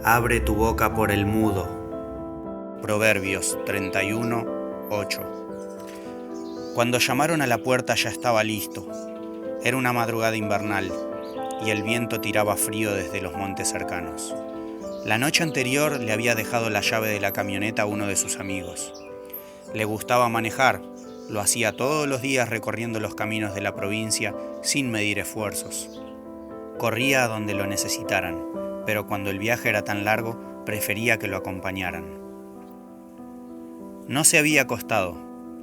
abre tu boca por el mudo. Proverbios 31:8. Cuando llamaron a la puerta ya estaba listo. Era una madrugada invernal y el viento tiraba frío desde los montes cercanos. La noche anterior le había dejado la llave de la camioneta a uno de sus amigos. Le gustaba manejar, lo hacía todos los días recorriendo los caminos de la provincia sin medir esfuerzos. Corría a donde lo necesitaran, pero cuando el viaje era tan largo, prefería que lo acompañaran. No se había acostado.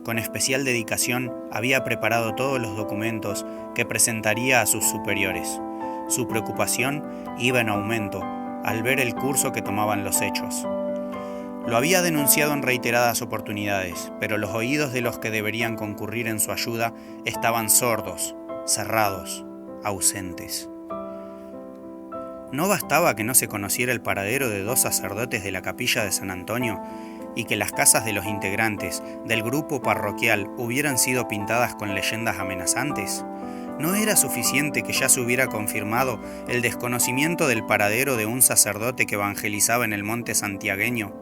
Con especial dedicación había preparado todos los documentos que presentaría a sus superiores. Su preocupación iba en aumento al ver el curso que tomaban los hechos. Lo había denunciado en reiteradas oportunidades, pero los oídos de los que deberían concurrir en su ayuda estaban sordos, cerrados, ausentes. No bastaba que no se conociera el paradero de 2 sacerdotes de la capilla de San Antonio y que las casas de los integrantes del grupo parroquial hubieran sido pintadas con leyendas amenazantes. ¿No era suficiente que ya se hubiera confirmado el desconocimiento del paradero de un sacerdote que evangelizaba en el monte santiagueño?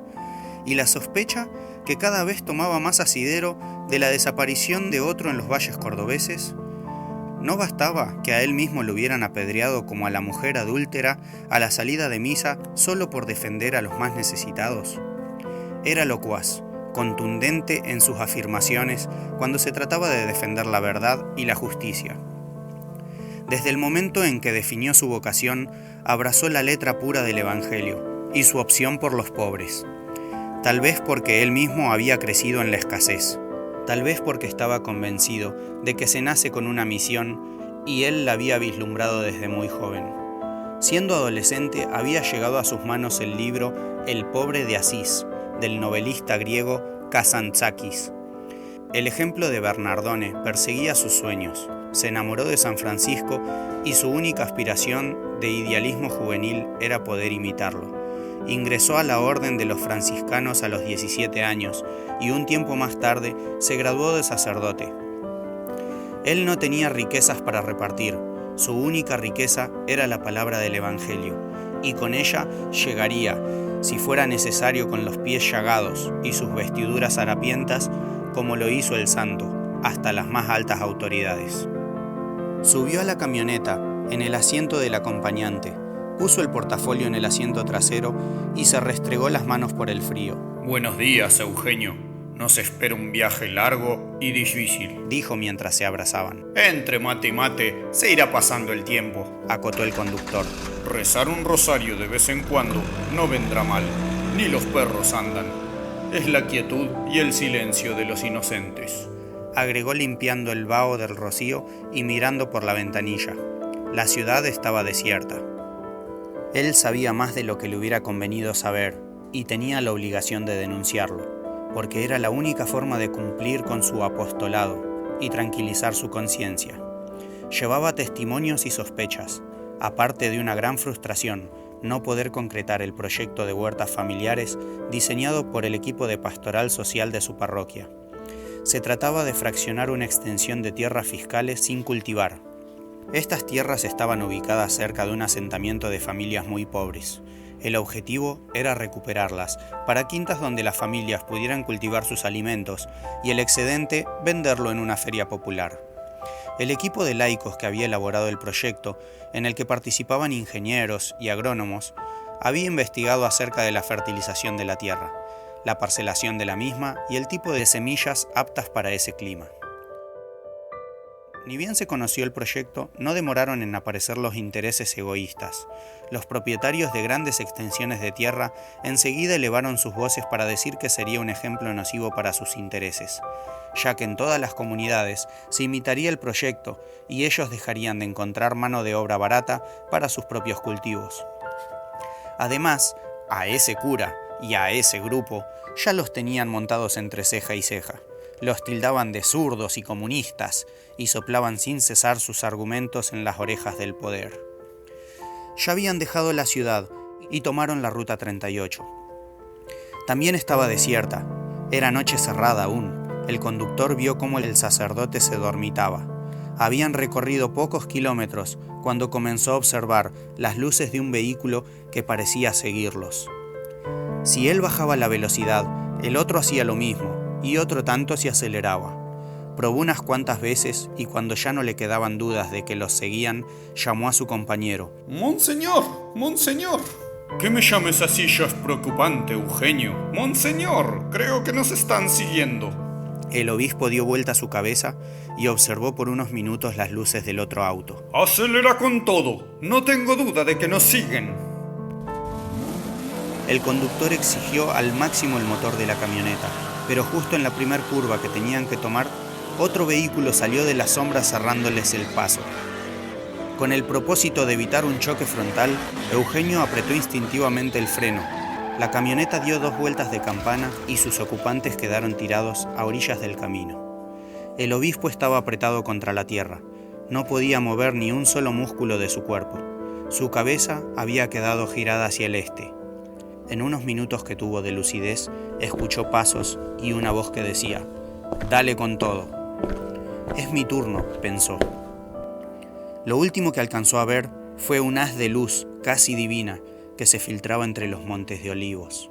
Y la sospecha que cada vez tomaba más asidero de la desaparición de otro en los valles cordobeses. ¿No bastaba que a él mismo lo hubieran apedreado como a la mujer adúltera a la salida de misa solo por defender a los más necesitados? Era locuaz, contundente en sus afirmaciones cuando se trataba de defender la verdad y la justicia. Desde el momento en que definió su vocación, abrazó la letra pura del Evangelio y su opción por los pobres. Tal vez porque él mismo había crecido en la escasez. Tal vez porque estaba convencido de que se nace con una misión y él la había vislumbrado desde muy joven. Siendo adolescente había llegado a sus manos el libro El pobre de Asís, del novelista griego Kazantzakis. El ejemplo de Bernardone perseguía sus sueños, se enamoró de San Francisco y su única aspiración de idealismo juvenil era poder imitarlo. Ingresó a la orden de los franciscanos a los 17 años y un tiempo más tarde se graduó de sacerdote. Él no tenía riquezas para repartir, su única riqueza era la palabra del Evangelio, y con ella llegaría, si fuera necesario, con los pies llagados y sus vestiduras harapientas, como lo hizo el santo, hasta las más altas autoridades. Subió a la camioneta, en el asiento del acompañante, puso el portafolio en el asiento trasero y se restregó las manos por el frío. «Buenos días, Eugenio. Nos espera un viaje largo y difícil», dijo mientras se abrazaban. «Entre mate y mate se irá pasando el tiempo», acotó el conductor. «Rezar un rosario de vez en cuando no vendrá mal. Ni los perros andan. Es la quietud y el silencio de los inocentes», agregó limpiando el vaho del rocío y mirando por la ventanilla. La ciudad estaba desierta. Él sabía más de lo que le hubiera convenido saber y tenía la obligación de denunciarlo, porque era la única forma de cumplir con su apostolado y tranquilizar su conciencia. Llevaba testimonios y sospechas, aparte de una gran frustración, no poder concretar el proyecto de huertas familiares diseñado por el equipo de pastoral social de su parroquia. Se trataba de fraccionar una extensión de tierras fiscales sin cultivar. Estas tierras estaban ubicadas cerca de un asentamiento de familias muy pobres. El objetivo era recuperarlas para quintas donde las familias pudieran cultivar sus alimentos y el excedente venderlo en una feria popular. El equipo de laicos que había elaborado el proyecto, en el que participaban ingenieros y agrónomos, había investigado acerca de la fertilización de la tierra, la parcelación de la misma y el tipo de semillas aptas para ese clima. Ni bien se conoció el proyecto, no demoraron en aparecer los intereses egoístas. Los propietarios de grandes extensiones de tierra enseguida elevaron sus voces para decir que sería un ejemplo nocivo para sus intereses, ya que en todas las comunidades se imitaría el proyecto y ellos dejarían de encontrar mano de obra barata para sus propios cultivos. Además, a ese cura y a ese grupo ya los tenían montados entre ceja y ceja. Los tildaban de zurdos y comunistas y soplaban sin cesar sus argumentos en las orejas del poder. Ya habían dejado la ciudad y tomaron la ruta 38. También estaba desierta. Era noche cerrada aún. El conductor vio cómo el sacerdote se dormitaba. Habían recorrido pocos kilómetros cuando comenzó a observar las luces de un vehículo que parecía seguirlos. Si él bajaba la velocidad, el otro hacía lo mismo, y otro tanto se aceleraba. Probó unas cuantas veces y cuando ya no le quedaban dudas de que los seguían, llamó a su compañero. Monseñor, monseñor. Que me llames así ya es preocupante, Eugenio. Monseñor, creo que nos están siguiendo. El obispo dio vuelta su cabeza y observó por unos minutos las luces del otro auto. Acelera con todo. No tengo duda de que nos siguen. El conductor exigió al máximo el motor de la camioneta, pero justo en la primer curva que tenían que tomar, otro vehículo salió de las sombras cerrándoles el paso. Con el propósito de evitar un choque frontal, Eugenio apretó instintivamente el freno. La camioneta dio 2 vueltas de campana y sus ocupantes quedaron tirados a orillas del camino. El obispo estaba apretado contra la tierra. No podía mover ni un solo músculo de su cuerpo. Su cabeza había quedado girada hacia el este. En unos minutos que tuvo de lucidez, escuchó pasos y una voz que decía: «Dale con todo». «Es mi turno», pensó. Lo último que alcanzó a ver fue un haz de luz casi divina que se filtraba entre los montes de olivos.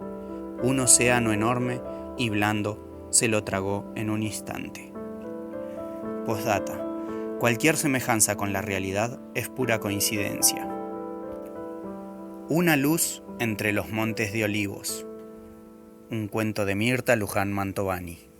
Un océano enorme y blando se lo tragó en un instante. Postdata: cualquier semejanza con la realidad es pura coincidencia. Una luz entre los montes de olivos. Un cuento de Mirta Luján Mantovani.